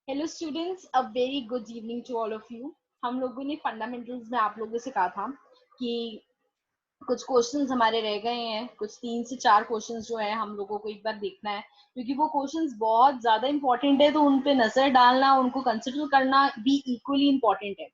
Hello students, a very good evening to all of you. हम लोगों ने fundamentals में आप लोगों से कहा था कि कुछ क्वेश्चंस हमारे रह गए हैं, कुछ 3 से 4 क्वेश्चंस जो है हम लोगों को एक बार देखना है, क्योंकि वो क्वेश्चंस बहुत ज्यादा इंपॉर्टेंट है, तो उन पे नजर डालना, उनको कंसिडर करना भी इक्वली इंपॉर्टेंट है।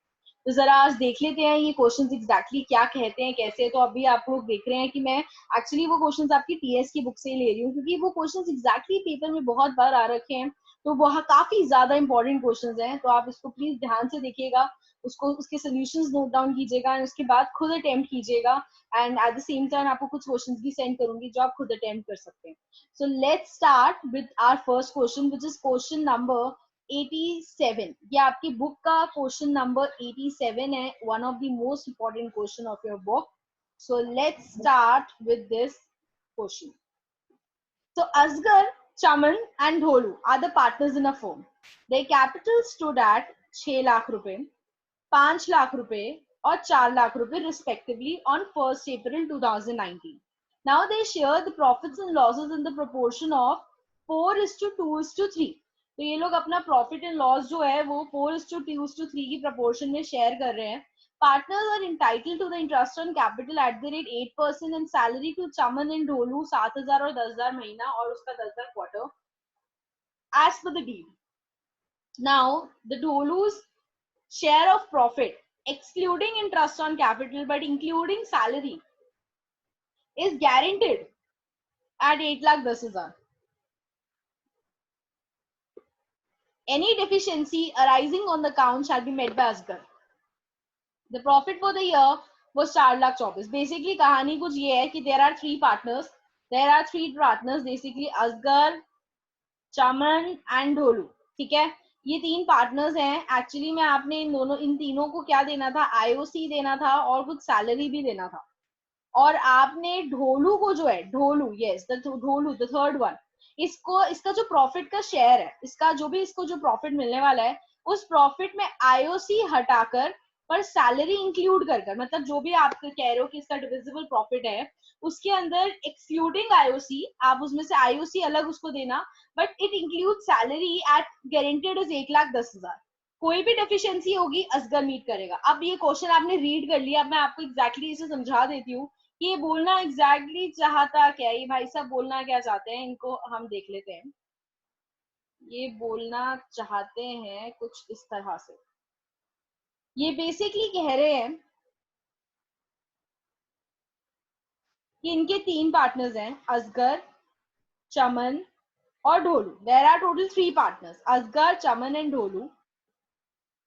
तो जरा आज देख लेते हैं ये क्वेश्चंस एग्जैक्टली क्या कहते हैं, कैसे। तो अभी आप लोग देख रहे हैं कि मैं एक्चुअली वो क्वेश्चंस आपकी टीएस की बुक से ही ले रही हूँ, क्योंकि वो क्वेश्चंस एग्जैक्टली पेपर में बहुत बार आ रखे हैं, तो वह काफी ज्यादा इंपॉर्टेंट क्वेश्चंस हैं। तो आप इसको प्लीज ध्यान से देखिएगा, उसको उसके सोल्यूशंस नोट डाउन कीजिएगा और उसके बाद खुद अटेम्प्ट कीजिएगा। And at the same time आपको कुछ क्वेश्चंस भी सेंड करूंगी जो आप खुद अटेम्प्ट कर सकते हैं। So let's start with our first question, which is question number 87। ये आपकी बुक का क्वेश्चन नंबर 87 है, one of the most important question of your book. So let's start with this question. So Asgar, Chaman and Dholu are the partners in a firm. Their capital stood at 6 lakh रुपए, 5 लाख रुपए और 4 लाख रुपए respectively on 1st April 2019. Now they share the profits and losses in the proportion of 4:2:3. तो ये लोग अपना profit and loss जो है वो 4:2:3 की प्रपोर्शन में शेयर कर रहे हैं. Partners are entitled to the interest on capital at the rate 8% and salary to Chaman and Dholu 7,000 और 10,000 महीना और उसका 10,000 quarter as per the deal. Now the Dholu's share of profit excluding interest on capital but including salary is guaranteed at 8,10,000. Any deficiency arising on the account shall be met by Asgar. The profit for the year was 4,24,000. Basically कहानी कुछ ये है कि there are three partners. There are three partners basically Asgar, Chaman and Dholu. ठीक है, ये तीन partners हैं. एक्चुअली में आपने इन तीनों को क्या देना था, आईओसी देना था और कुछ सैलरी भी देना था. और आपने ढोलू को जो है, Dholu, yes Dholu the third one, इसको इसका जो प्रॉफिट का शेयर है, इसका जो भी इसको जो प्रॉफिट मिलने वाला है, उस प्रॉफिट में आईओसी हटाकर पर सैलरी इंक्लूड कर मतलब जो भी आप कह रहे हो कि इसका डिविजिबल प्रॉफिट है, उसके अंदर एक्सक्लूडिंग आईओसी, आप उसमें से आईओसी अलग उसको देना, but it include salary at guaranteed is 1,10,000. कोई भी डेफिशिएंसी होगी असगर मीट करेगा. अब ये क्वेश्चन आपने रीड कर लिया, अब मैं आपको एग्जैक्टली इसे समझा देती हूँ ये बोलना एग्जैक्टली चाहता क्या है, ये भाई साहब बोलना क्या चाहते हैं, इनको हम देख लेते हैं. ये बोलना चाहते हैं कुछ इस तरह से. ये बेसिकली कह रहे हैं कि इनके तीन पार्टनर्स हैं, असगर, चमन और Dholu. There are total 3 partners, Asgar, Chaman and Dholu.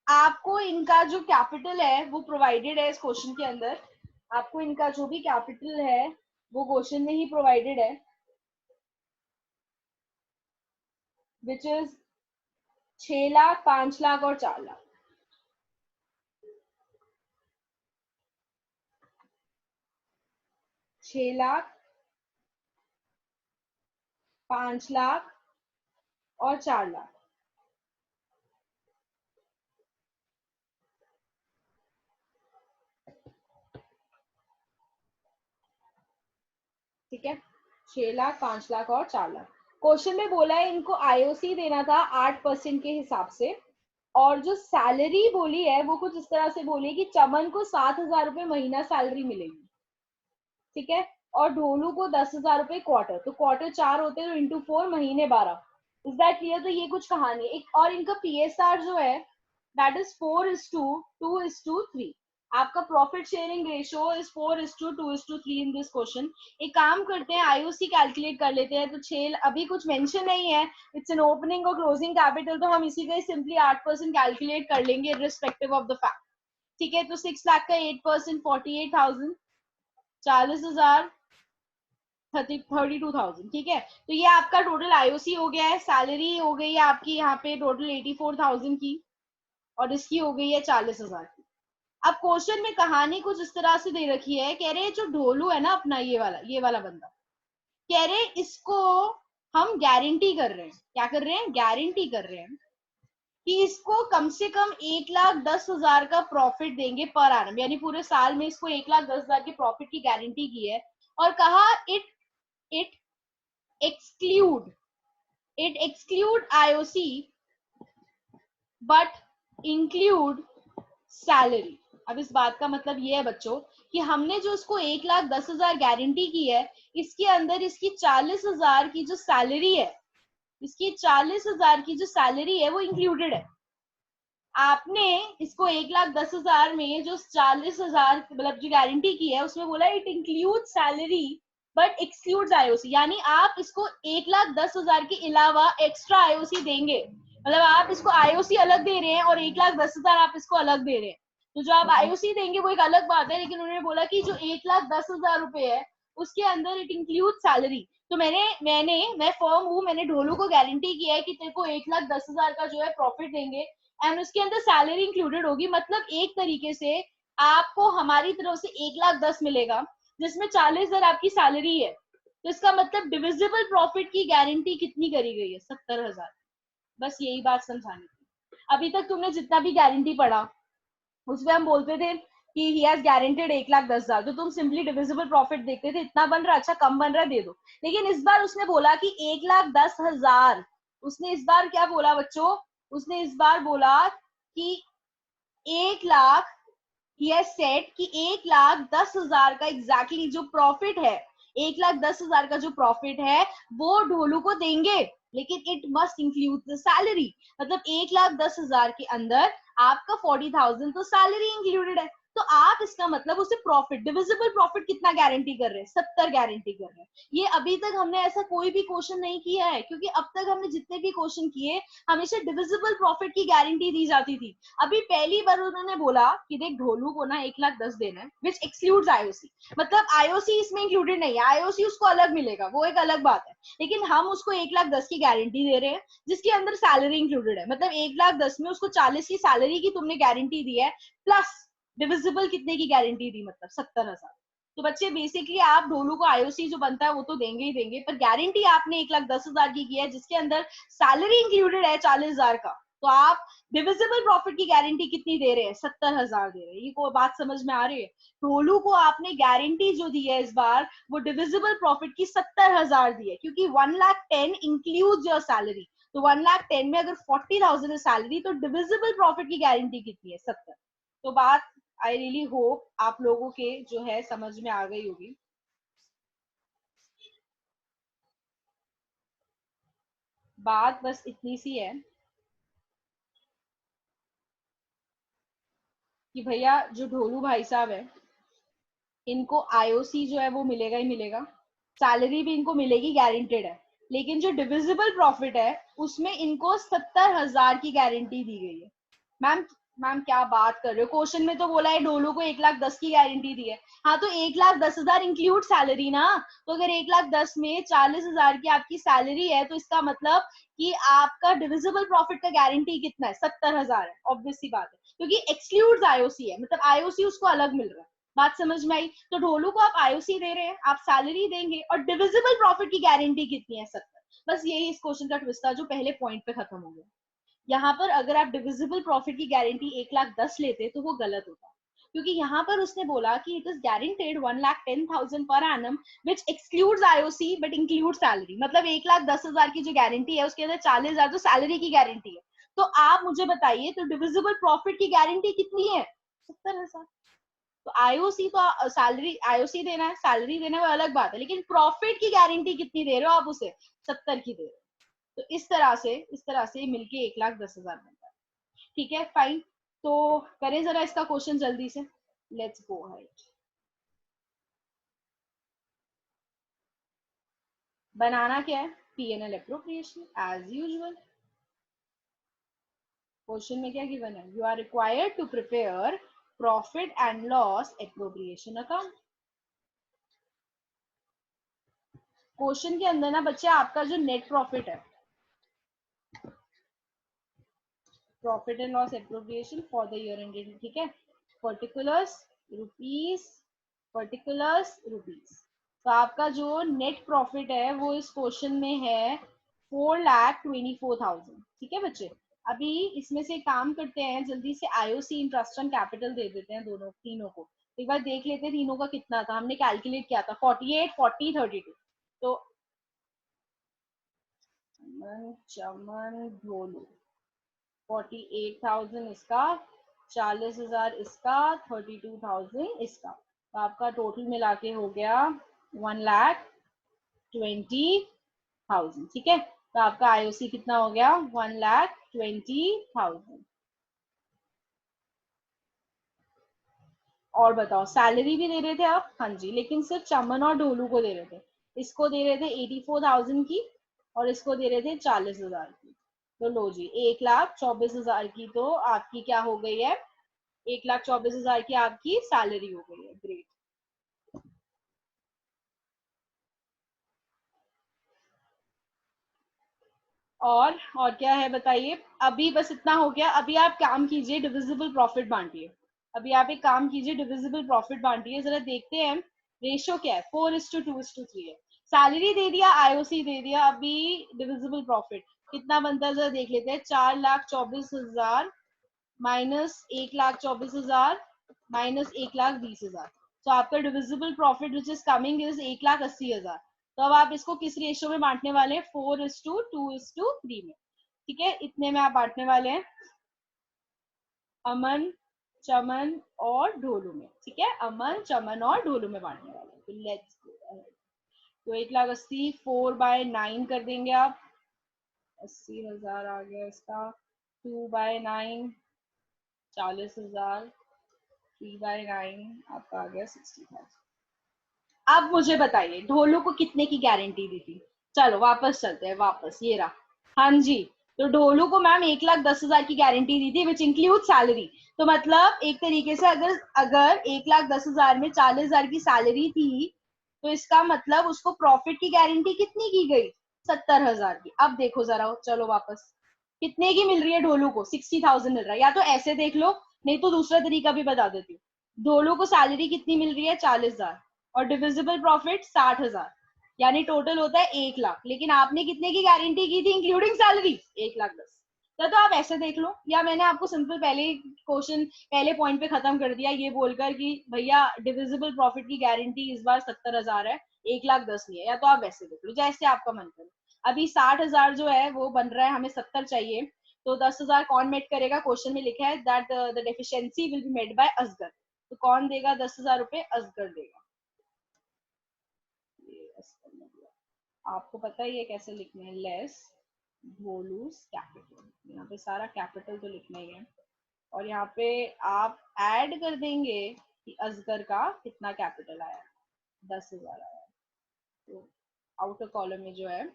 आपको इनका जो कैपिटल है वो प्रोवाइडेड है इस क्वेश्चन के अंदर. आपको इनका जो भी कैपिटल है वो क्वेश्चन में ही प्रोवाइडेड है, विच इज 6 लाख, 5 लाख और 4 लाख. 6 लाख, 5 लाख और 4 लाख. ठीक है, 6 लाख, 5 लाख और 4 लाख. क्वेश्चन में बोला है इनको आईओसी देना था 8% के हिसाब से, और जो सैलरी बोली है वो कुछ इस तरह से बोली है कि चमन को 7,000 रुपए महीना सैलरी मिलेगी. ठीक है, और ढोलू को 10,000 रुपए क्वार्टर. तो क्वार्टर 4 होते हैं तो इंटू 4, महीने 12. Is that clear? तो ये कुछ कहानी एक. और इनका पीएसआर जो है दैट इज 4:2:3. आपका profit sharing ratio is 4:2:3 in this question. एक काम करते हैं, आईओसी कैलकुलेट कर लेते हैं. तो 6 अभी कुछ मेंशन नहीं है, इट्स एन ओपनिंग और क्लोजिंग कैपिटल, तो हम इसी का सिंपली 8% कैलकुलेट कर लेंगे रिस्पेक्टिव ऑफ द फैक्ट. ठीक है, तो 6 लाख का 8% 48,000, 40,000, 32,000. ठीक है, तो ये आपका टोटल आईओसी हो गया है. सैलरी हो गई है आपकी यहाँ पे टोटल 84,000 की, और इसकी हो गई है 40,000 की. अब क्वेश्चन में कहानी कुछ इस तरह से दे रखी है, कह रहे हैं जो ढोलू है ना अपना, ये वाला बंदा, कह रहे हैं इसको हम गारंटी कर रहे हैं. क्या कर रहे हैं? गारंटी कर रहे हैं कि इसको कम से कम 1,10,000 का प्रॉफिट देंगे पर एनम, यानी पूरे साल में इसको 1,10,000 के प्रॉफिट की गारंटी की है. और कहा it exclude it exclude IOC but include salary. अब इस बात का मतलब ये है बच्चों कि हमने जो इसको 1,10,000 गारंटी की है, इसके अंदर इसकी 40,000 की जो सैलरी है, इसकी 40,000 की जो सैलरी है वो इंक्लूडेड है। आपने इसको 1,10,000 में जो 40,000 मतलब जो गारंटी की है उसमें बोला it include salary but excludes IOC, यानी आप इसको 1,10,000 के अलावा एक्स्ट्रा आईओसी देंगे। मतलब आप इसको आईओसी अलग दे रहे हैं और 1,10,000 आप इसको अलग दे रहे हैं। तो जो आप आईओसी देंगे वो एक अलग बात है, लेकिन उन्होंने बोला कि जो 1,10,000 रुपए है उसके अंदर इट इंक्लूड सैलरी। तो मैं फर्म हूँ, मैंने ढोलू को गारंटी किया है कि तेरे को 1,10,000 का जो है प्रॉफिट देंगे एंड उसके अंदर सैलरी इंक्लूडेड होगी। मतलब एक तरीके से आपको हमारी तरफ से 1,10,000 मिलेगा जिसमें 40,000 आपकी सैलरी है। तो इसका मतलब डिविजिबल प्रॉफिट की गारंटी कितनी करी गई है? 70,000। बस यही बात समझानी थी। अभी तक तुमने जितना भी गारंटी पढ़ा उसमें हम बोलते थे कि ही हैज गारंटेड 1,10,000, तो तुम सिंपली डिविजिबल प्रॉफिट देखते थे, इतना बन रहा, अच्छा कम बन रहा, दे दो। लेकिन इस बार उसने बोला कि 1,10,000। उसने इस बार क्या बोला बच्चों? उसने इस बार बोला कि 1,00,000, ही हैज सेड कि 1,10,000 का एग्जैक्टली जो प्रॉफिट है, 1,10,000 का जो प्रॉफिट है वो ढोलू को देंगे, लेकिन it must include the salary. मतलब 1,10,000 के अंदर आपका 40,000 तो सैलरी इंक्लूडेड है। तो आप इसका मतलब उसे प्रॉफिट, डिविजिबल प्रॉफिट कितना गारंटी कर रहे हैं? 70 गारंटी कर रहे हैं। ये अभी तक हमने ऐसा कोई भी क्वेश्चन नहीं किया है, क्योंकि अब तक हमने जितने भी क्वेश्चन किए हमेशा डिविजिबल प्रॉफिट की गारंटी दी जाती थी। अभी पहली बार उन्होंने बोला कि देख ढोलू को ना 1,10,000 देना है, विच एक्सक्लूड्स आईओसी। मतलब आईओसी इसमें इंक्लूडेड नहीं है, आईओसी उसको अलग मिलेगा, वो एक अलग बात है। लेकिन हम उसको 1,10,000 की गारंटी दे रहे हैं जिसके अंदर सैलरी इंक्लूडेड है। मतलब 1,10,000 में उसको 40 की सैलरी की तुमने गारंटी दी है, प्लस डिविजिबल कितने की गारंटी दी? मतलब 70,000। तो बच्चे बेसिकली आप ढोलू को आईओसी जो बनता है वो तो देंगे ही देंगे, पर गारंटी आपने 1,10,000 की है जिसके अंदर सैलरी इंक्लूडेड है 40,000 का। तो आप डिविजिबल प्रॉफिट की गारंटी कितनी दे रहे हैं? 70,000 दे रहे हैं। ये कोई बात समझ में आ रही है? ढोलू को आपने गारंटी जो दी है इस बार वो डिविजिबल प्रॉफिट की 70,000 दी है, क्योंकि 1,10,000 इंक्लूड योर सैलरी। तो 1,10,000 में अगर 40,000 है सैलरी तो डिविजिबल प्रॉफिट की गारंटी कितनी है? 70। तो बात आई रियली होप आप लोगों के जो है समझ में आ गई होगी। बात बस इतनी सी है कि भैया जो ढोलू भाई साहब है इनको आईओसी जो है वो मिलेगा ही मिलेगा, सैलरी भी इनको मिलेगी, गारंटेड है। लेकिन जो डिविजिबल प्रॉफिट है उसमें इनको 70,000 की गारंटी दी गई है। मैम, मैम क्या बात कर रहे हो? क्वेश्चन में तो बोला है डोलू को 1,10,000 की गारंटी दी है। हाँ तो 1,10,000 इंक्लूड सैलरी ना। तो अगर 1,10,000 में 40,000 की आपकी सैलरी है तो इसका मतलब कि आपका डिविजिबल प्रॉफिट का गारंटी कितना है? 70,000 है। ऑब्वियस सी बात है, क्योंकि एक्सक्लूड्स आईओसी है, मतलब आईओसी उसको अलग मिल रहा है। बात समझ में आई? तो ढोलू को आप आईओसी दे रहे हैं, आप सैलरी देंगे, और डिविजिबल प्रॉफिट की गारंटी कितनी है? 70। बस यही इस क्वेश्चन का ट्विस्ट था जो पहले पॉइंट पे खत्म हो गया। यहाँ पर अगर आप डिविजिबल प्रॉफिट की गारंटी 1,10,000 लेते तो वो गलत होता, क्योंकि यहाँ पर उसने बोला कि it is guaranteed 1,10,000 per annum which excludes IOC but include salary. मतलब 1,10,000 की जो गारंटी है उसके अंदर 40,000 तो सैलरी की गारंटी है। तो आप मुझे बताइए तो डिविजिबल प्रॉफिट की गारंटी कितनी है? 70,000। तो आईओसी तो सैलरी, आईओसी देना है, सैलरी देना है, वो अलग बात है, लेकिन प्रॉफिट की गारंटी कितनी दे रहे हो आप उसे? 70 की दे रहे हो। तो इस तरह से मिलके 1,10,000 बनता है। ठीक है, फाइन। तो करें जरा इसका क्वेश्चन जल्दी से। Let's go ahead. बनाना क्या है? PNL appropriation as usual. Question में क्या गिवन है? You are required to prepare profit and loss appropriation account. Question के अंदर ना बच्चे आपका जो नेट प्रॉफिट है, profit and loss appropriation for the year ended, ठीक है, पर्टिकुलर्स रुपीस, पर्टिकुलर्स रुपीस। तो आपका जो नेट प्रॉफिट है वो इस क्वेश्चन में है 4,24,000। ठीक है बच्चे, अभी इसमें से काम करते हैं जल्दी से, आईओसी, इंटरेस्ट एंड कैपिटल दे देते हैं दोनों तीनों को। एक बार देख लेते हैं तीनों का कितना था, हमने कैलकुलेट किया था 48, 40, 32। तो चमन, चमन ढोलू, 48,000 इसका, 40,000 इसका, 32,000 इसका। तो आपका टोटल मिला के हो गया 1,20,000। ठीक है, तो आपका आईओसी कितना हो गया? 1,20,000। और बताओ, सैलरी भी दे रहे थे आप? हाँ जी, लेकिन सिर्फ चमन और ढोलू को दे रहे थे। इसको दे रहे थे 84,000 की, और इसको दे रहे थे 40,000 की। तो लो जी, 1,24,000 की तो आपकी क्या हो गई है? 1,24,000 की आपकी सैलरी हो गई है। ग्रेट। और क्या है बताइए? अभी बस इतना हो गया। अभी आप काम कीजिए, डिविजिबल प्रॉफिट बांटिए। अभी आप एक काम कीजिए, डिविजिबल प्रॉफिट बांटिए। जरा देखते हैं रेशियो क्या है। 4:2:3 है। सैलरी दे दिया, आईओसी दे दिया, अभी डिविजिबल प्रॉफिट कितना बनता है जरा देख लेते हैं। 4,24,000 माइनस 1,24,000 माइनस 1,20,000। तो आपका divisible profit which is coming is 1,80,000। तो अब आप इसको किस रेशियो में बांटने वाले हैं? 4:2:3 में। ठीक है, इतने में आप बांटने वाले हैं अमन, चमन और ढोलू में। ठीक है, अमन, चमन और ढोलू में बांटने वाले हैं। तो लेट्स गो। तो 1,80,000 4/9 कर देंगे आप। 80,000 आ गया इसका। 2/9 40,000। 3/9 आपका आ गया 60,000। अब मुझे बताइए, ढोलू को कितने की गारंटी दी थी? चलो वापस चलते हैं, वापस ये रहा। हाँ जी, तो ढोलू को मैम 1,10,000 की गारंटी दी थी विच इंक्लूड सैलरी। तो मतलब एक तरीके से अगर अगर 1,10,000 में 40,000 की सैलरी थी, तो इसका मतलब उसको प्रॉफिट की गारंटी कितनी की गई? 70,000 की। अब देखो जरा, चलो वापस, कितने की मिल रही है ढोलू को? 60,000 मिल रहा है। या तो ऐसे देख लो, नहीं तो दूसरा तरीका भी बता देती हूँ। ढोलू को सैलरी कितनी मिल रही है? 40,000, और डिविजिबल प्रॉफिट 60,000, यानी टोटल होता है 1,00,000। लेकिन आपने कितने की गारंटी की थी इंक्लूडिंग सैलरी? 1,10,000। तो आप ऐसे देख लो, या मैंने आपको सिंपल पहले क्वेश्चन पहले पॉइंट पे खत्म कर दिया ये बोलकर कि भैया डिविजिबल प्रॉफिट की गारंटी इस बार 70,000 है, 1,10,000 नहीं है। या तो आप वैसे देख लो, जैसे आपका मन करे। अभी 60,000 जो है वो बन रहा है, हमें 70 चाहिए। तो 10,000 कौन मेट करेगा? क्वेश्चन में लिखा है that the deficiency will be made by Asgar. तो कौन देगा 10,000 रुपए? असगर देगा। ये असगर ने दिया। आपको पता ही है कैसे लिखना है, लेस वोलूस कैपिटल। यहाँ पे सारा कैपिटल तो लिखना ही है, और यहाँ पे आप ऐड कर देंगे कि असगर का कितना कैपिटल आया? 10,000 आया। तो आउटर कॉलम में जो है,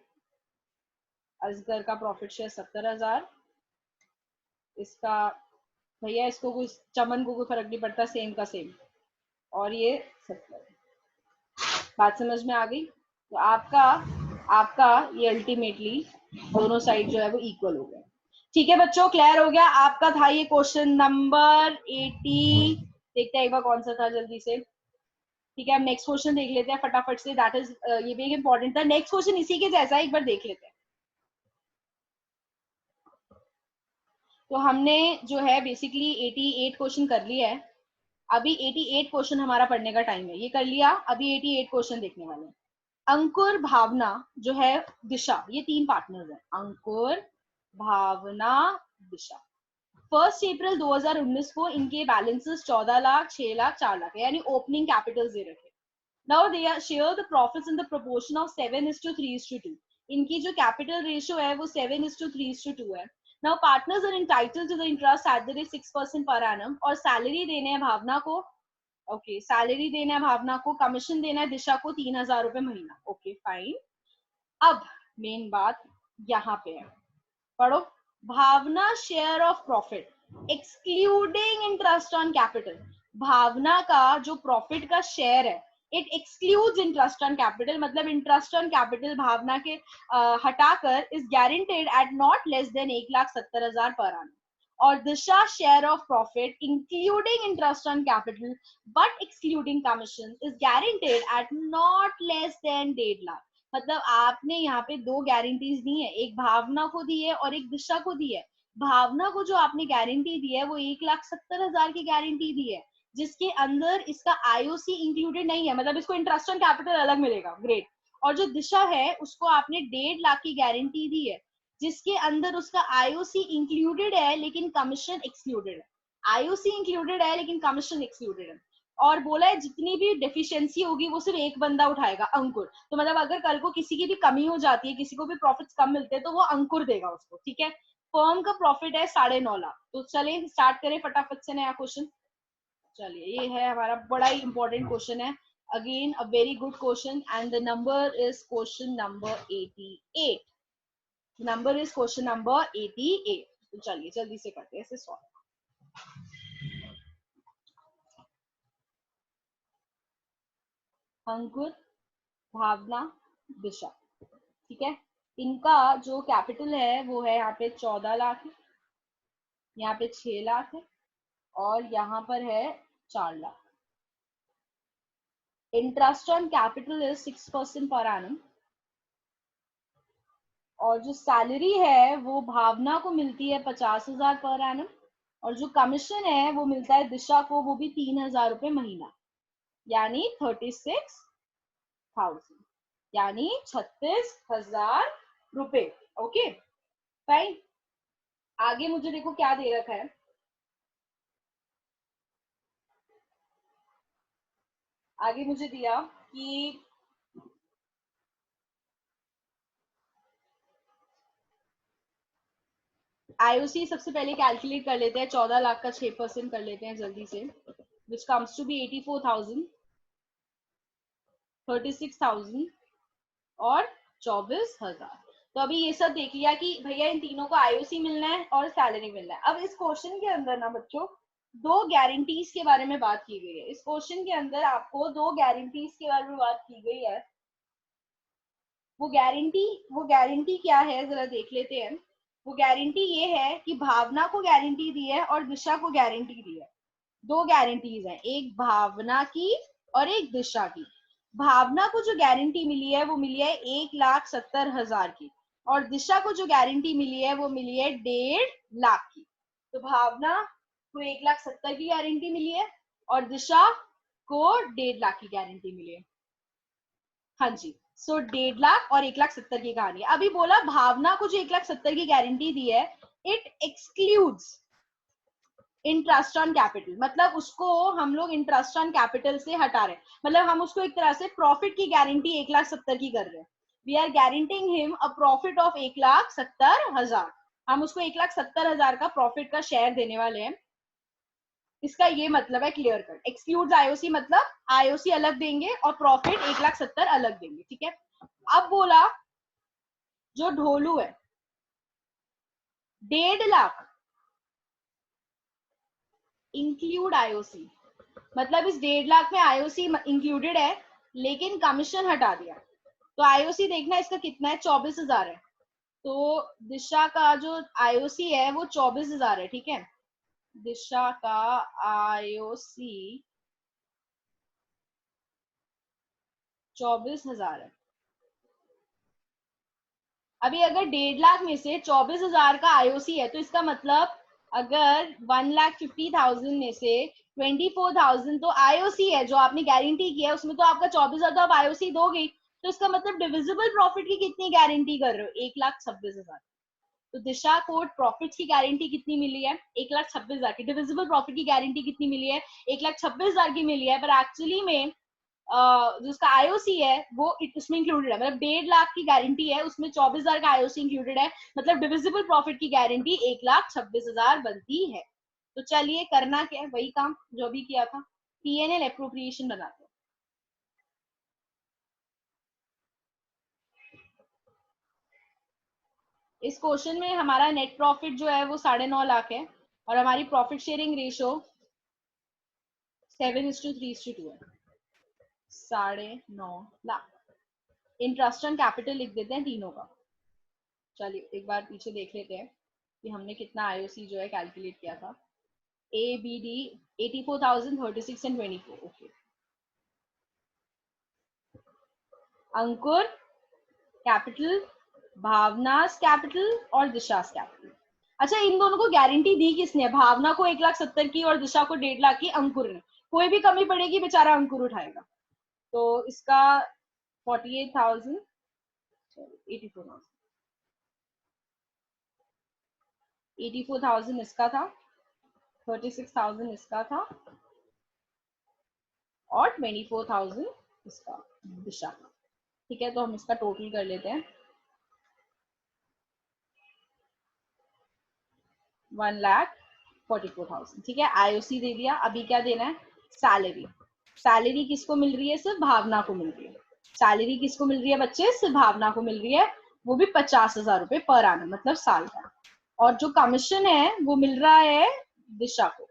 असगर का प्रॉफिट शेयर 70,000। इसका भैया इसको कुछ, चमन को कोई फर्क नहीं पड़ता, सेम का सेम। और ये 70। बात समझ में आ गई? तो आपका आपका ये अल्टीमेटली दोनों साइड जो है वो इक्वल हो गया। ठीक है बच्चों, क्लियर हो गया? आपका था ये क्वेश्चन नंबर 80। देखते हैं एक बार कौन सा था जल्दी से। ठीक है, अब नेक्स्ट क्वेश्चन देख लेते हैं फटाफट से। दैट इज ये भी एक इंपॉर्टेंट था। नेक्स्ट क्वेश्चन इसी के जैसा है, एक बार देख लेते हैं। तो हमने जो है बेसिकली 88 क्वेश्चन कर लिया है। अभी 88 क्वेश्चन हमारा पढ़ने का टाइम है, ये कर लिया। अभी 88 क्वेश्चन देखने वाले हैं। अंकुर, भावना जो है, दिशा, ये तीन पार्टनर्स हैं। अंकुर, भावना, दिशा। 1 अप्रैल 2019 को इनके बैलेंसेस 14 लाख, 6 लाख, 4 लाख है, यानी ओपनिंग कैपिटल दे रखे। Now they are share the profits in the proportion of 7:3:2। इनकी जो कैपिटल रेशियो है वो 7:3:2 है। Now partners are entitled to the interest at the rate 6% per annum, और सैलरी देने हैं भावना को। ओके, सैलरी देना है भावना को, कमीशन देना है दिशा को 3,000 रुपए महीना। Okay fine. अब मेन बात यहाँ पे है, पढ़ो। Bhavna share of profit excluding interest on capital. Bhavna का जो प्रॉफिट का शेयर है, it excludes interest on capital. मतलब इंटरेस्ट ऑन कैपिटल भावना के हटाकर is guaranteed at not less than 1,70,000 पर आना। और Disha share of profit including interest on capital but excluding commission is guaranteed at not less than 1,50,000। मतलब आपने यहाँ पे दो गारंटीज दी है, एक भावना को दी है और एक दिशा को दी है। भावना को जो आपने गारंटी दी है वो 1,70,000 की गारंटी दी है, जिसके अंदर इसका आईओसी इंक्लूडेड नहीं है, मतलब इसको इंटरेस्ट ऑन कैपिटल अलग मिलेगा। ग्रेट। और जो दिशा है उसको आपने 1,50,000 की गारंटी दी है, जिसके अंदर उसका आईओसी इंक्लूडेड है लेकिन कमीशन एक्सक्लूडेड है, आईओसी इंक्लूडेड है लेकिन कमीशन एक्सक्लूडेड है, और बोला है जितनी भी डेफिशिएंसी होगी वो सिर्फ एक बंदा उठाएगा, अंकुर। तो मतलब अगर कल को किसी की भी कमी हो जाती है, किसी को भी प्रॉफिट्स कम मिलते हैं, तो वो अंकुर देगा उसको, ठीक है। फर्म का प्रॉफिट है 9.5 लाख। तो चलिए स्टार्ट करें फटाफट से नया क्वेश्चन। चलिए ये है हमारा बड़ा ही इंपॉर्टेंट क्वेश्चन है, again a very good question, and the number is question number 88। Number is question number 88। तो चलिए जल्दी से करते हैं इसे सॉल्व। अंकुर, भावना, दिशा, ठीक है। इनका जो कैपिटल है वो है यहाँ पे 14 लाख है, यहाँ पे 6 लाख है, और यहाँ पर है 4 lakh. Interest on capital is 6% per annum, और जो सैलरी है वो भावना को मिलती है 50,000 पर एनम, और जो कमीशन है वो मिलता है दिशा को, वो भी 3,000 रुपए महीना, यानी 36,000, यानी 36,000 रुपए। Okay fine. आगे मुझे देखो क्या दे रखा है, आगे मुझे दिया कि आईओसी सबसे पहले कैलकुलेट कर लेते हैं, 14 लाख का 6% कर लेते हैं जल्दी से, विच कम्स टू बी 84,000, 36,000 और 24,000। तो अभी ये सब देख लिया कि भैया इन तीनों को आईओसी मिलना है और सैलरी मिलना है। अब इस क्वेश्चन के अंदर ना बच्चों दो गारंटीज के बारे में बात की गई है, इस क्वेश्चन के अंदर आपको दो गारंटीज के बारे में बात की गई है। वो गारंटी क्या है जरा देख लेते हैं। वो गारंटी ये है कि भावना को गारंटी दी है और दिशा को गारंटी दी है। दो गारंटीज हैं, एक भावना की और एक दिशा की। भावना को जो गारंटी मिली है वो मिली है 1,70,000 की, और दिशा को जो गारंटी मिली है वो मिली है 1.5 लाख की। तो भावना को 1,70,000 की गारंटी मिली है और दिशा को 1.5 लाख की गारंटी मिली है। हाँ जी, सो 1.5 लाख और 1,70,000 की कहानी है। अभी बोला भावना को जो 1,70,000 की गारंटी दी है, it excludes interest on capital, मतलब उसको हम लोग इंटरेस्ट ऑन कैपिटल से हटा रहे हैं, मतलब हम उसको एक तरह से प्रॉफिट की गारंटी 1,70,000 की कर रहे हैं। We are guaranteeing him a profit of 1,70,000, हम उसको 1,70,000 का प्रॉफिट का शेयर देने वाले हैं। इसका ये मतलब है क्लियर कट, एक्सक्लूड्स आईओसी मतलब आईओसी अलग देंगे और प्रॉफिट 1,70,000 अलग देंगे, ठीक है। अब बोला जो ढोलू है 1.5 लाख इंक्लूड आईओसी, मतलब इस 1.5 लाख में आईओसी इंक्लूडेड है लेकिन कमीशन हटा दिया। तो आईओसी देखना इसका कितना है, 24,000 है। तो दिशा का जो आईओसी है वो 24,000 है, ठीक है। दिशा का आईओसी 24,000 है। अभी अगर 1.5 लाख में से 24,000 का आईओसी है तो इसका मतलब अगर 1,50,000 में से 24,000 तो आईओसी है जो आपने गारंटी किया है, उसमें तो आपका 24,000 तो आप आईओसी दोगे, तो इसका मतलब डिविजिबल प्रॉफिट की कितनी गारंटी कर रहे हो, 1,26,000। तो दिशा को प्रॉफिट की गारंटी कितनी मिली है, 1,26,000 की। डिविजिबल प्रॉफिट की गारंटी कितनी मिली है, 1,26,000 की मिली है, पर एक्चुअली में जो उसका आईओसी है वो उसमें इंक्लूडेड है, मतलब 1.5 लाख की गारंटी है उसमें 24,000 का आईओसी इंक्लूडेड है, मतलब डिविजिबल प्रॉफिट की गारंटी 1,26,000 बनती है। तो चलिए करना क्या है, वही काम जो भी किया था, पीएनएल एप्रोप्रिएशन बनाते हैं। इस क्वेश्चन में हमारा नेट प्रॉफिट जो है वो 9.5 लाख है, और हमारी प्रॉफिट शेयरिंग रेशियो 7:3:2 है, 9.5 लाख। इंटरेस्ट ऑन कैपिटल लिख देते हैं तीनों का। चलिए एक बार पीछे देख लेते हैं कि हमने कितना आईओसी जो है कैलकुलेट किया था। A B D 84,000, 36 and 24। Okay, Ankur capital, Bhavna's capital और दिशास कैपिटल। अच्छा, इन दोनों को गारंटी दी किसने, भावना को 1,70,000 की और दिशा को 1.5 लाख की अंकुर ने। कोई भी कमी पड़ेगी बेचारा अंकुर उठाएगा। तो इसका 48,000, 84,000, 84,000 इसका था, 36,000 इसका था और 24,000 इसका दिशा का। ठीक है, तो हम इसका टोटल कर लेते हैं। 1,44,000। ठीक है, आईओसी दे दिया। अभी क्या देना है? सैलरी। सैलरी किसको मिल रही है? सिर्फ भावना को मिल रही है। सैलरी किसको मिल रही है बच्चे? सिर्फ भावना को मिल रही है, वो भी 50,000 रुपए पर आना, मतलब साल का। और जो कमीशन है वो मिल रहा है दिशा को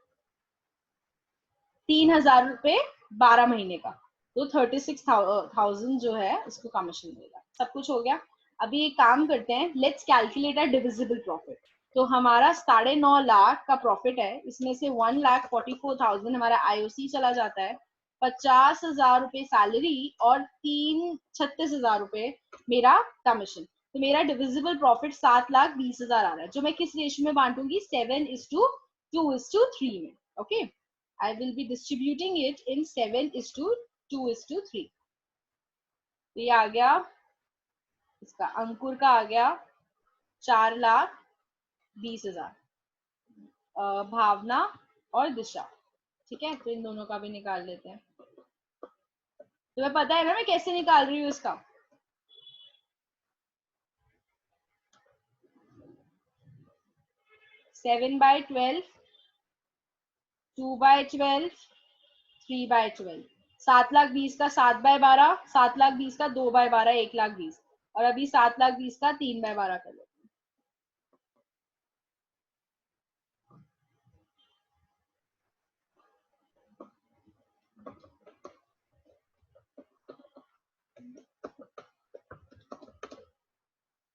3,000 रुपए 12 महीने का। तो 36,000 जो है उसको कमीशन मिलेगा। सब कुछ हो गया। अभी एक काम करते हैं, let's calculate a divisible profit. तो हमारा 9.5 लाख का प्रॉफिट है, इसमें से 1,44,000 हमारा आईओसी चला जाता है, 50,000 रुपए सैलरी और 36,000 रुपए मेरा कमीशन। तो मेरा डिविजिबल प्रॉफिट 7,20,000 आ रहा है, जो मैं किस रेशियो में बांटूंगी? 7:2:3 में। Okay, I will be distributing it in 7:2:3। तो ये आ गया, इसका अंकुर का आ गया 4,20,000, भावना और दिशा। ठीक है, तो इन दोनों का भी निकाल लेते हैं। तुम्हें पता है ना मैं कैसे निकाल रही हूँ इसका? 7/12, 2/12, 3/12। 7,20,000 का 7/12, 7,20,000 का 2/12, 1,20,000। और अभी 7,20,000 का 3/12 कर लो।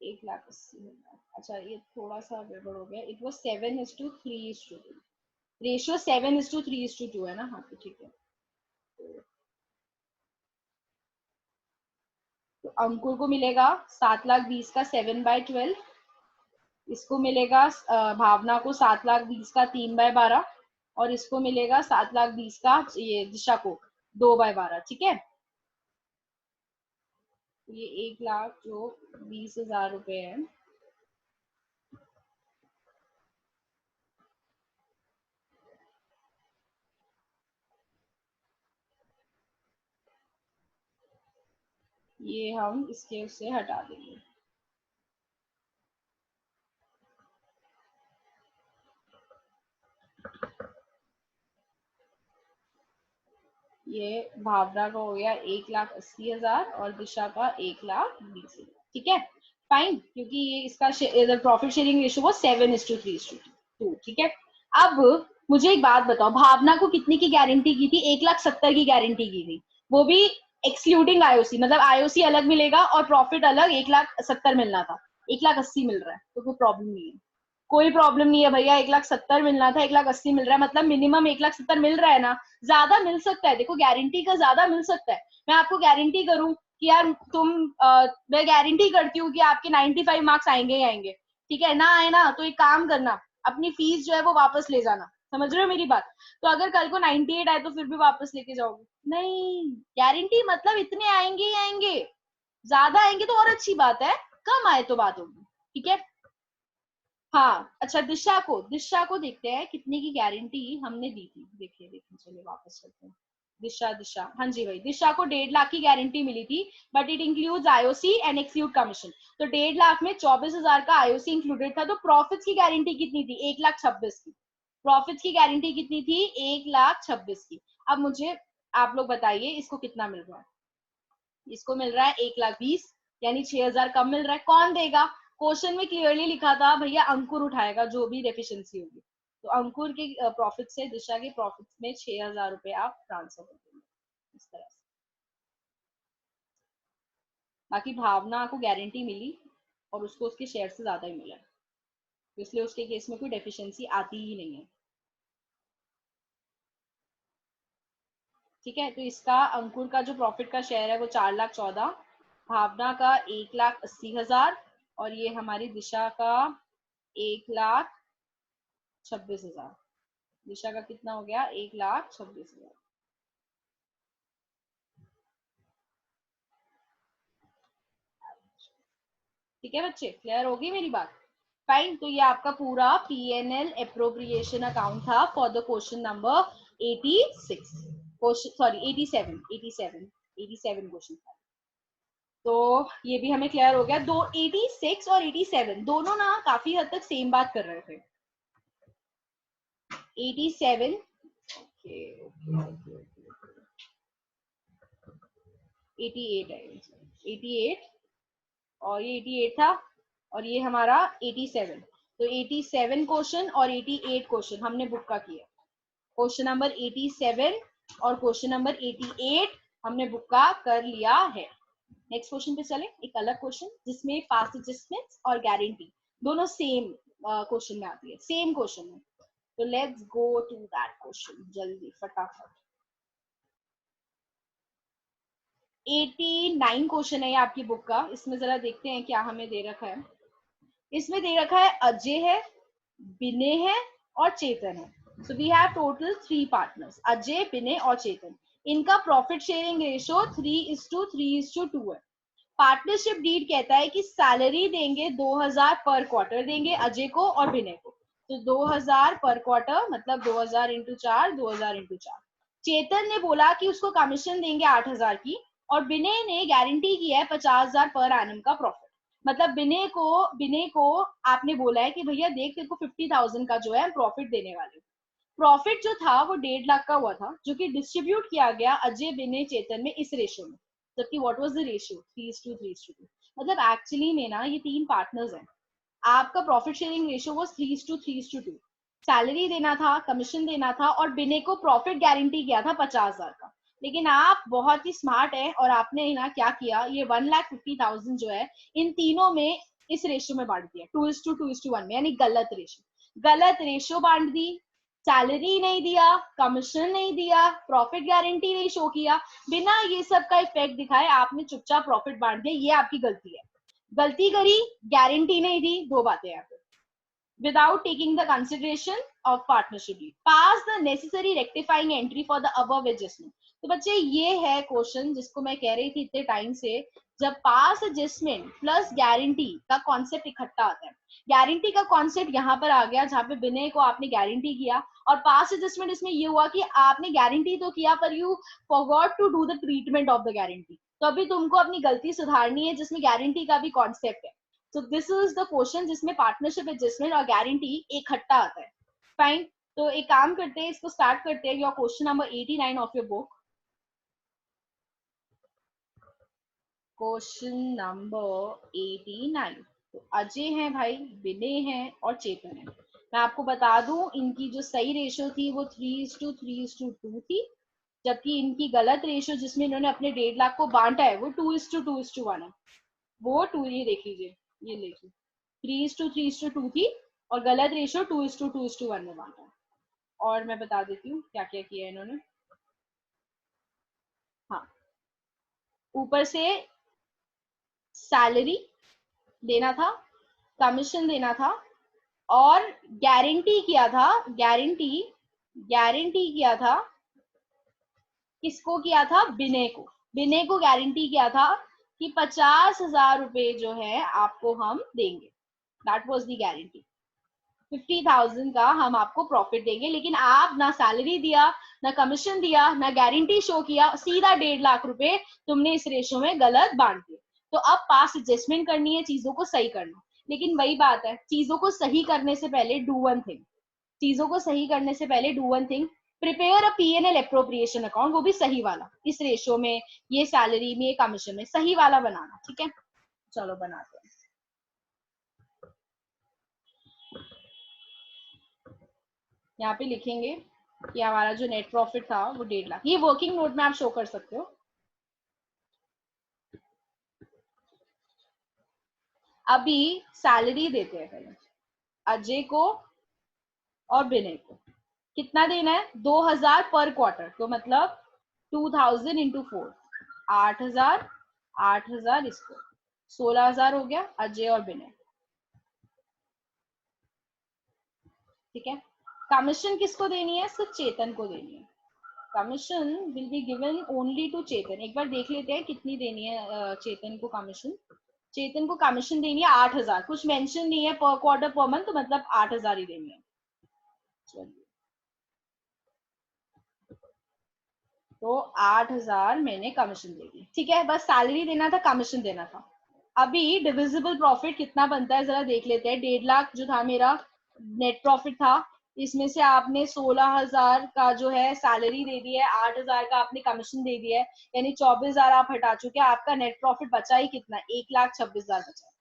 1,80,000। अच्छा, ये थोड़ा सा गड़बड़ हो गया। It was 7:3:2। रेशियो 7:3:2 है ना? हाँ, तो ठीक है। तो अंकुर को मिलेगा 7,20,000 का 7/12। इसको मिलेगा भावना को 7,20,000 का 3/12। और इसको मिलेगा 7,20,000 का ये दिशा को 2/12। ठीक है, ये 1,20,000 रुपए है। ये हम इसके उससे हटा देंगे। ये भावना का हो गया 1,80,000 और दिशा का 1,20,000। ठीक है, फाइन, क्योंकि ये इसका प्रॉफिट शेयरिंग रेशियो वो 7:3:2। ठीक है, अब मुझे एक बात बताओ, भावना को कितने की गारंटी की थी? 1,70,000 की गारंटी की थी, वो भी एक्सक्लूडिंग आईओसी, मतलब आईओसी अलग मिलेगा और प्रॉफिट अलग 1,70,000 मिलना था। 1,80,000 मिल रहा है, तो कोई प्रॉब्लम नहीं है। कोई प्रॉब्लम नहीं है भैया, 1,70,000 मिलना था, 1,80,000 मिल रहा है, मतलब मिनिमम 1,70,000 मिल रहा है ना। ज्यादा मिल सकता है, देखो गारंटी का ज्यादा मिल सकता है। मैं आपको गारंटी करूं कि यार तुम मैं गारंटी करती हूँ कि आपके 95 मार्क्स आएंगे ही आएंगे। ठीक है ना? आए ना तो एक काम करना, अपनी फीस जो है वो वापस ले जाना। समझ रहे हो मेरी बात? तो अगर कल को 98 आए तो फिर भी वापस लेके जाओगे? नहीं, गारंटी मतलब इतने आएंगे ही आएंगे। ज्यादा आएंगे तो और अच्छी बात है, कम आए तो बात होगी। ठीक है, हाँ। अच्छा, दिशा को देखते हैं कितने की गारंटी हमने दी थी। देखिए देखिए, चलिए वापस चलते हैं। दिशा दिशा, हाँ जी भाई, दिशा को 1,50,000 की गारंटी मिली थी, but it includes IOC and exclude commission. तो 1,50,000 में 24,000 का आईओसी इंक्लूडेड था। तो प्रॉफिट्स की गारंटी कितनी थी? 1,26,000 की। प्रॉफिट्स की गारंटी कितनी थी? 1,26,000 की। अब मुझे आप लोग बताइए, इसको कितना मिल रहा है? इसको मिल रहा है 1,20,000, यानी 6,000 कम मिल रहा है। कौन देगा? क्वेश्चन में क्लियरली लिखा था भैया, अंकुर उठाएगा जो भी डेफिशिएंसी होगी। तो अंकुर के प्रॉफिट से दिशा के प्रॉफिट में 6,000 रुपए आप ट्रांसफर कर देंगे इस तरह से। बाकी भावना को गारंटी मिली और उसको उसके शेयर से ज्यादा ही मिला, तो इसलिए उसके केस में कोई डेफिशिएंसी आती ही नहीं है। ठीक है, तो इसका अंकुर का जो प्रॉफिट का शेयर है वो 4,14,000, भावना का 1,80,000 और ये हमारी दिशा का 1,26,000। दिशा का कितना हो गया? 1,26,000। ठीक है बच्चे, क्लियर होगी मेरी बात? फाइन, तो ये आपका पूरा P&L अप्रोप्रिएशन अकाउंट था for the question number 86, question sorry 87 question था। तो ये भी हमें क्लियर हो गया। दो 86 और 87 दोनों ना काफी हद तक सेम बात कर रहे थे। 87 88 है, 88 और ये 88 था और ये हमारा 87। तो 87 क्वेश्चन और 88 क्वेश्चन हमने बुक का किया। क्वेश्चन नंबर 87 और क्वेश्चन नंबर 88 हमने बुक का कर लिया है। नेक्स्ट क्वेश्चन पे चले, एक अलग क्वेश्चन जिसमें पास्ट एडजस्टमेंट्स और गारंटी दोनों सेम क्वेश्चन में आती है, सेम क्वेश्चन में। तो let's go to that question जल्दी फटाफट। 89 क्वेश्चन है ये आपकी बुक का। इसमें जरा देखते हैं क्या हमें दे रखा है। इसमें दे रखा है अजय है, विनय है और चेतन है। So we have total 3 partners, Ajay, Vinay और चेतन। इनका प्रॉफिट शेयरिंग रेशियो 3:3:2 है। पार्टनरशिप डीड कहता है कि सैलरी देंगे 2000 पर क्वार्टर देंगे अजय को और विनय को। तो 2000 पर क्वार्टर मतलब 2000 इंटू 4, 2000 इंटू 4। चेतन ने बोला कि उसको कमीशन देंगे 8000 की और विनय ने गारंटी किया है 50,000 पर एनम का प्रॉफिट। मतलब विनय को आपने बोला है कि भैया देख तेरे को 50,000 का जो है प्रॉफिट देने वाले। प्रॉफिट जो था वो 1.5 लाख का हुआ था, जो कि डिस्ट्रीब्यूट किया गया अजय, विनय, चेतन में इस रेशियो में। जबकि व्हाट वाज द रेशियो 3:3:2। मतलब एक्चुअली में ना ये 3 पार्टनर्स हैं। आपका profit sharing ratio was 3:3:2। Salary देना था, कमीशन देना था और विनय को प्रॉफिट गारंटी किया था 50,000 का। लेकिन आप बहुत ही स्मार्ट है और आपने ना क्या किया, ये 1,50,000 जो है इन तीनों में इस रेशियो में बांट दिया 2:2:1 में, यानी गलत रेशियो बांट दी। सैलरी नहीं दिया, कमीशन नहीं दिया, प्रॉफिट गारंटी नहीं शो किया, बिना ये सब का इफेक्ट दिखाए आपने चुपचाप प्रॉफिट बांट दिया। ये आपकी गलती है। गलती करी, गारंटी नहीं दी, दो बातें यहाँ पे। without taking the consideration of partnership deed, pass the necessary rectifying entry for the above adjustment। तो बच्चे ये है क्वेश्चन जिसको मैं कह रही थी इतने टाइम से, जब पास एडजस्टमेंट प्लस गारंटी का कॉन्सेप्ट इकट्ठा आता है। गारंटी का कॉन्सेप्ट यहाँ पर आ गया जहाँ पे विनय को आपने गारंटी किया, और पास एडजस्टमेंट इसमें ये हुआ कि आपने गारंटी तो किया पर you forgot to do the treatment of the guarantee. तो अभी तुमको अपनी गलती सुधारनी है जिसमें गारंटी का भी कॉन्सेप्ट है। So this is the question जिसमें पार्टनरशिप एडजस्टमेंट और गारंटी इकट्ठा आता है। फाइन, तो एक काम करते हैं, इसको स्टार्ट करते हैं। Your question number 89 of your book. Question number 89। तो अजय है भाई, विनय है और चेतन है। मैं आपको बता दूं इनकी जो सही रेशियो थी वो 3:3:2 थी, जबकि इनकी गलत रेशियो जिसमें इन्होंने अपने 1.5 लाख को बांटा है वो 2:2:1 है। वो 2, ये देख लीजिए, ये देखिए 3:3:2 थी और गलत रेशियो 2:2:1 में बांटा। और मैं बता देती हूँ क्या क्या किया इन्होंने। हाँ, ऊपर से सैलरी देना था, कमीशन देना था और गारंटी किया था। गारंटी किया था, किसको किया था? विनय को गारंटी किया था कि 50,000 रुपए जो है आपको हम देंगे। That was the guarantee. 50,000 का हम आपको प्रॉफिट देंगे। लेकिन आप ना सैलरी दिया, ना कमीशन दिया, ना गारंटी शो किया, सीधा 1.5 लाख रुपए तुमने इस रेशो में गलत बांट दिए। तो अब पास एडजस्टमेंट करनी है, चीजों को सही करना। लेकिन वही बात है, चीजों को सही करने से पहले डू वन थिंग। चीजों को सही करने से पहले do one thing, prepare a P&L appropriation account, वो भी सही वाला, इस रेशो में, ये सैलरी में, ये कमीशन में, सही वाला बनाना। ठीक है, चलो बनाते हैं। यहाँ पे लिखेंगे कि हमारा जो नेट प्रॉफिट था वो 1.5 लाख। ये वर्किंग नोट में आप शो कर सकते हो। अभी सैलरी देते हैं पहले अजय को और विनय को। कितना देना है? 2000 पर क्वार्टर, तो मतलब 2000 इंटू 4, 8000, 8000 इसको 16,000 हो गया अजय और विनय। ठीक है, कमीशन किसको देनी है? सिर्फ चेतन को देनी है। Commission will be given only to Chetan. एक बार देख लेते हैं कितनी देनी है चेतन को कमीशन। चेतन को कमीशन देनी है 8,000, कुछ मेंशन नहीं है पर क्वार्टर पर मंथ, तो मतलब 8,000 ही देनी है। चलिए, तो 8,000 मैंने कमीशन दे दी, ठीक है, बस सैलरी देना था, कमीशन देना था। अभी डिविजिबल प्रॉफिट कितना बनता है जरा देख लेते हैं। 1.5 लाख जो था मेरा नेट प्रॉफिट था, इसमें से आपने 16,000 का जो है सैलरी दे दी है, 8,000 का आपने कमीशन दे दिया है, यानी 24,000 आप हटा चुके हैं। आपका नेट प्रॉफिट बचा ही कितना, 1,26,000 बचा।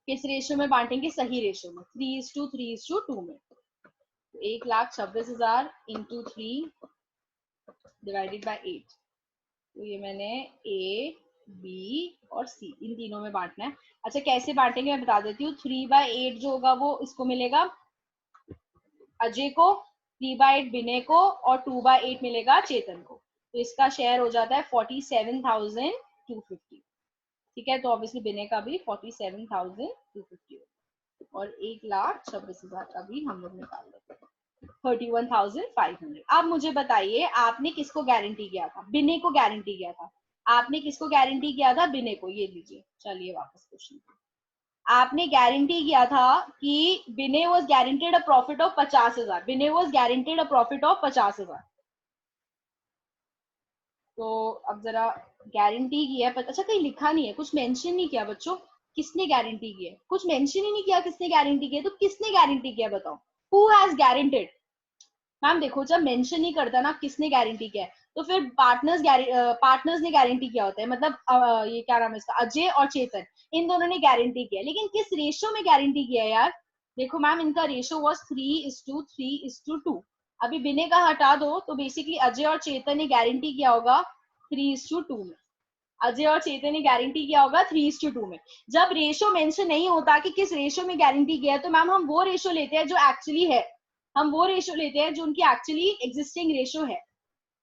किस रेशियो में बांटेंगे, सही रेशियो में, 3:3:2 में। 1,26,000 इंटू 3 डिवाइडेड बाई 8। तो ये मैंने ए, बी और सी इन तीनों में बांटना है। अच्छा, कैसे बांटेंगे मैं बता देती हूँ। 3/8 जो होगा वो इसको मिलेगा अजय को, 3/8 विनय को, और 2/8 मिलेगा चेतन को। तो इसका शेयर हो जाता है 47,250। ठीक है, तो ऑब्वियसली विनय का भी 47,250 और 1,26,000 का भी हम लोग निकाल लेते हैं 31,500। अब मुझे बताइए, आपने किसको गारंटी किया था, बिने को गारंटी किया था। आपने किसको गारंटी किया था, बिने को। ये लीजिए, चलिए वापस क्वेश्चन। आपने गारंटी किया था कि बिने was guaranteed a profit of 50,000। बिने was guaranteed a profit of 50,000। तो अब जरा गारंटी की है, अच्छा कहीं लिखा नहीं है, कुछ मेंशन नहीं किया बच्चों, किसने गारंटी की है, कुछ मेंशन ही नहीं किया किसने गारंटी की है। तो किसने गारंटी किया बताओ, हु हैज गारंटेड। मैम देखो, जब मेंशन नहीं करता ना किसने गारंटी किया है, तो फिर पार्टनर्स ने गारंटी किया होता है, मतलब ये क्या नाम है इसका, अजय और चेतन, इन दोनों ने गारंटी किया। लेकिन किस रेशियो में गारंटी किया है यार, देखो मैम इनका रेशियो वॉज 3:3:2। अभी बिने का हटा दो, तो बेसिकली अजय और चेतन ने गारंटी किया होगा 3:2 में। अजय और चेतन ने गारंटी किया होगा 3:2 में। जब रेशियो मेंशन नहीं होता कि किस रेशियो में गारंटी किया है, तो मैम हम वो रेशियो लेते हैं जो एक्चुअली है, हम वो रेशियो लेते हैं जो उनकी एक्चुअली एग्जिस्टिंग रेशियो है।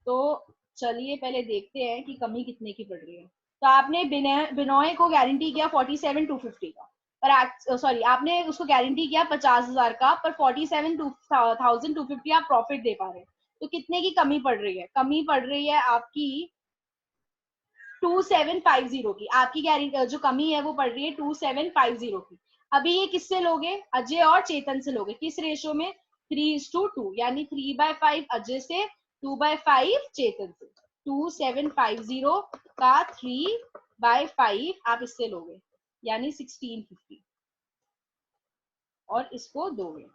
तो चलिए पहले देखते हैं कि कमी कितने की पड़ रही है। तो आपने बिनोय को गारंटी किया 47,250 का, पर सॉरी आपने उसको गारंटी किया 50,000 का, पर 47,250 आप प्रॉफिट दे पा रहे हैं। तो कितने की कमी पड़ रही है, कमी पड़ रही है आपकी 2750 की। आपकी गारंटी जो कमी है वो पड़ रही है 2750 की। अभी ये किससे लोगे, अजय और चेतन से लोगे, किस रेशियो में, 3:2, यानी 3/5 अजय से, 2/5 चेतन से। 2750 का 3/5 आप इससे लोगे, यानी 1650, और इसको दोगे,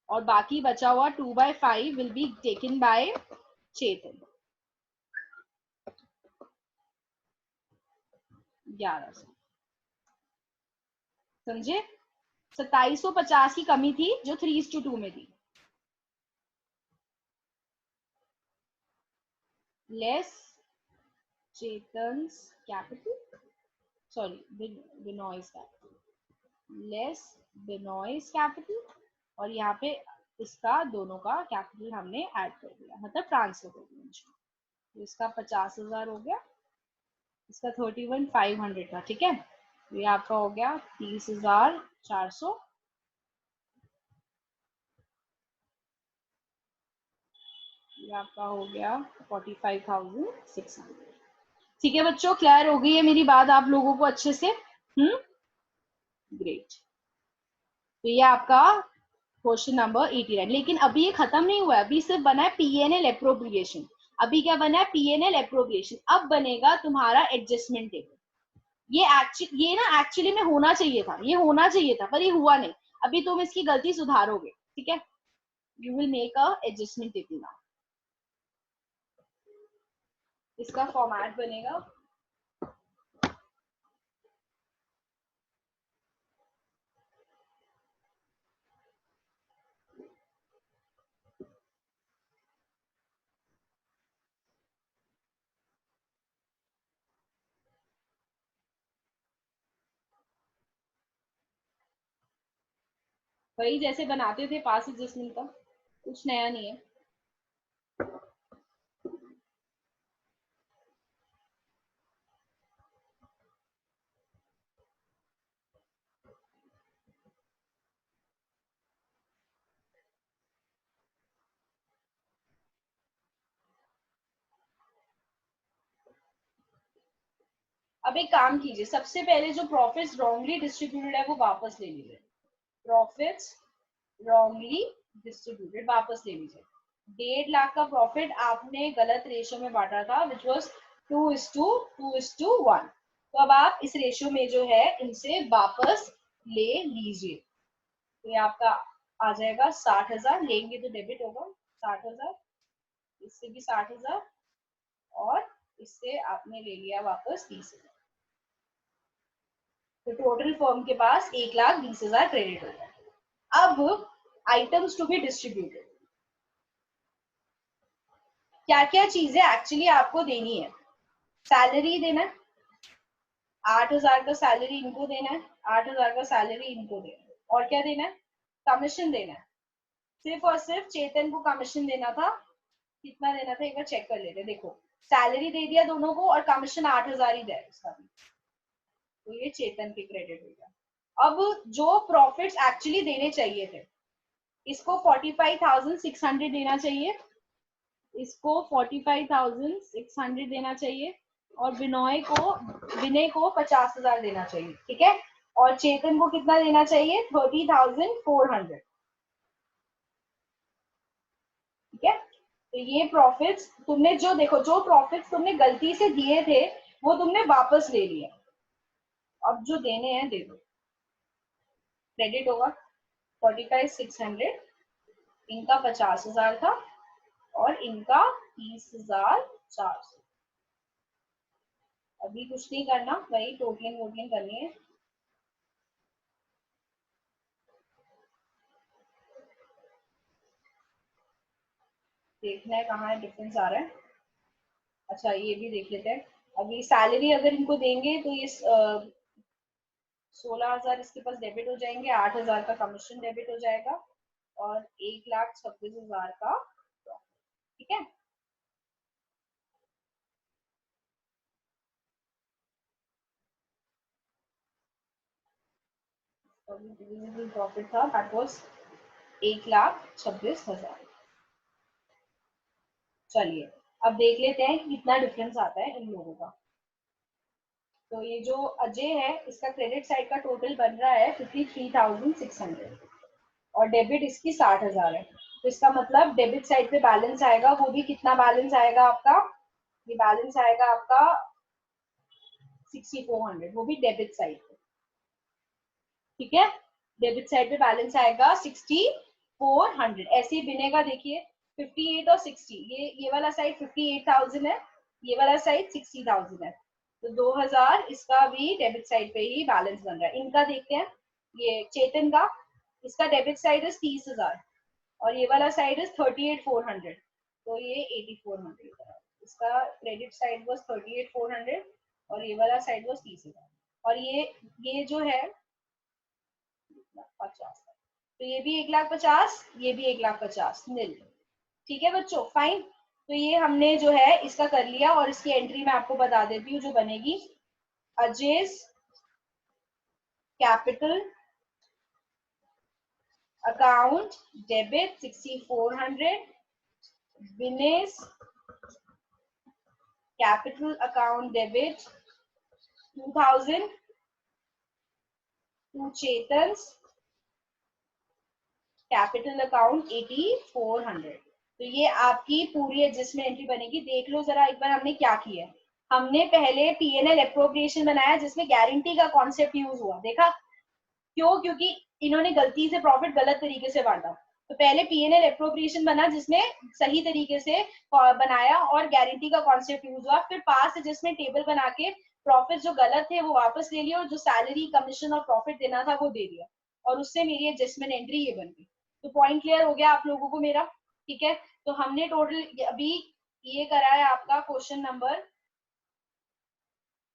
और बाकी बचा हुआ 2/5 विल बी टेकन बाय चेतन। 1100, समझे। 2750 की कमी थी जो 3:2 में थी, less Chetan's capital, sorry Vinay's capital, less Vinay's capital, और यहाँ पे इसका दोनों का कैपिटल हमने ऐड कर दिया, मतलब ट्रांसफर कर दिया। तो इसका 50,000 हो गया, इसका 31,500 था, ठीक है। तो ये आपका हो गया 30,400, ये आपका हो गया 45,600। ठीक है बच्चों, क्लियर हो गई है मेरी बात आप लोगों को अच्छे से। ग्रेट। तो ये आपका क्वेश्चन नंबर 89। लेकिन अभी ये खत्म नहीं हुआ है, अभी सिर्फ बना है पीएनएल एप्रोप्रिएशन। अभी क्या बना है, पीएनएल एप्रोप्रिएशन। अब बनेगा तुम्हारा एडजस्टमेंट टेबल। ये ना एक्चुअली में होना चाहिए था, ये होना चाहिए था, पर ये हुआ नहीं। अभी तुम इसकी गलती सुधारोगे, ठीक है। You will make a adjustment table now. इसका फॉर्मेट बनेगा, वही जैसे बनाते थे पास एडजस्टमेंट का, कुछ नया नहीं है। अब एक काम कीजिए, सबसे पहले जो प्रॉफिट्स रॉन्गली डिस्ट्रीब्यूटेड है वो वापस ले लीजिए, प्रॉफिट्स रॉन्गली डिस्ट्रीब्यूटेड वापस ले लीजिए। 1.5 लाख का प्रॉफिट आपने गलत रेशियो में बांटा था, विच वॉज 2:1। तो अब आप इस रेशियो में जो है इनसे वापस ले लीजिए। तो ये आपका आ जाएगा 60,000, लेंगे तो डेबिट होगा 60,000, इससे भी 60,000 और इससे आपने ले लिया वापस 30,000। तो टोटल फर्म के पास 1,20,000 क्रेडिट हो गया। अब आइटम्स टू बी डिस्ट्रीब्यूटेड, क्या क्या चीजें एक्चुअली आपको देनी है। सैलरी देना है, 8,000 का सैलरी इनको देना है, 8,000 का सैलरी इनको देना है, और क्या देना है, कमीशन देना है। सिर्फ और सिर्फ चेतन को कमीशन देना था, कितना देना था एक बार चेक कर लेते। देखो सैलरी दे दिया दोनों को और कमीशन 8,000 ही दे उसका भी, तो ये चेतन के क्रेडिट हो गया। अब जो प्रॉफिट्स एक्चुअली देने चाहिए थे, इसको 45,600 देना चाहिए, इसको 45,600 देना चाहिए, और विनय को 50,000 देना चाहिए, ठीक है। और चेतन को कितना देना चाहिए, 30,400, ठीक है। तो ये प्रॉफिट्स तुमने जो देखो, जो प्रॉफिट्स तुमने गलती से दिए थे वो तुमने वापस ले लिए, अब जो देने हैं दे दो। क्रेडिट होगा 45,600, इनका 50,000 था और इनका 30,400। अभी कुछ नहीं करना, वही टोटलिंग वोटलिंग करनी है। देखना है कहाँ है डिफरेंस आ रहा है। अच्छा ये भी देख लेते हैं। अभी सैलरी अगर इनको देंगे तो ये 16,000 इसके पास डेबिट हो जाएंगे, 8,000 का कमीशन डेबिट हो जाएगा और 1,26,000 का, ठीक है। प्रॉफिट था दैट वाज 1,26,000। चलिए अब देख लेते हैं कि कितना डिफरेंस आता है इन लोगों का। तो ये जो अजय है इसका क्रेडिट साइड का टोटल बन रहा है 53,600 और डेबिट इसकी 60,000 है। तो इसका मतलब डेबिट साइड पे बैलेंस आएगा, वो भी कितना बैलेंस आएगा आपका, ये बैलेंस आएगा आपका 6,400, वो भी डेबिट साइड पे, ठीक है। डेबिट साइड पे बैलेंस आएगा 6,400। ऐसे ही बिनेगा, देखिए 58 और 60, ये वाला साइड 58,000 है, ये वाला साइड 60,000 है, तो 2,000 इसका भी डेबिट साइड पे ही बैलेंस बन रहा है। इनका देखते हैं, ये चेतन का, इसका डेबिट साइड है 30,000 और ये वाला साइड इज 38,400, तो ये 8,400। इसका क्रेडिट साइड वाज 38,400 और ये वाला साइड वाज 30,000, और ये जो है 1,50,000, तो ये भी 1,50,000, ये भी 1,50,000 नील, ठीक है बच्चों, फाइन। तो ये हमने जो है इसका कर लिया और इसकी एंट्री मैं आपको बता देती हूँ जो बनेगी। Ajay's capital account debit 6,400, Vinay's capital account debit 2,000 to Chetan's capital account 8,400। तो ये आपकी पूरी एडजस्टमेंट एंट्री बनेगी। देख लो जरा एक बार हमने क्या किया है। हमने पहले पीएनएल एप्रोप्रिएशन बनाया जिसमें गारंटी का कॉन्सेप्ट यूज हुआ, देखा क्यों, क्योंकि इन्होंने गलती से प्रॉफिट गलत तरीके से बांटा। तो पहले पीएनएल एप्रोप्रिएशन बना जिसमें सही तरीके से बनाया और गारंटी का कॉन्सेप्ट यूज हुआ। फिर पास जिसमें टेबल बना के प्रॉफिट जो गलत थे वो वापस ले लिया और जो सैलरी कमीशन और प्रॉफिट देना था वो दे दिया, और उससे मेरी एडजस्टमेंट एंट्री ये बन गई। तो पॉइंट क्लियर हो गया आप लोगों को मेरा, ठीक है। तो हमने टोटल अभी ये करा है आपका क्वेश्चन नंबर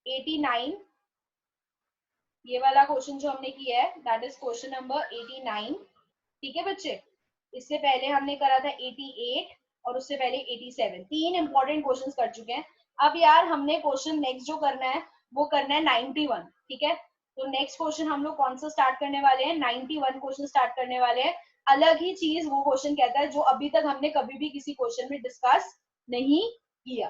89, ये वाला क्वेश्चन जो हमने किया है दैट इज क्वेश्चन नंबर 89, ठीक है बच्चे। इससे पहले हमने करा था 88 और उससे पहले 87, तीन इंपॉर्टेंट क्वेश्चन कर चुके हैं। अब यार हमने क्वेश्चन नेक्स्ट जो करना है वो करना है 91, ठीक है। तो नेक्स्ट क्वेश्चन हम लोग कौन सा स्टार्ट करने वाले हैं, 91 क्वेश्चन स्टार्ट करने वाले हैं। अलग ही चीज वो क्वेश्चन कहता है जो अभी तक हमने कभी भी किसी क्वेश्चन में डिस्कस नहीं किया,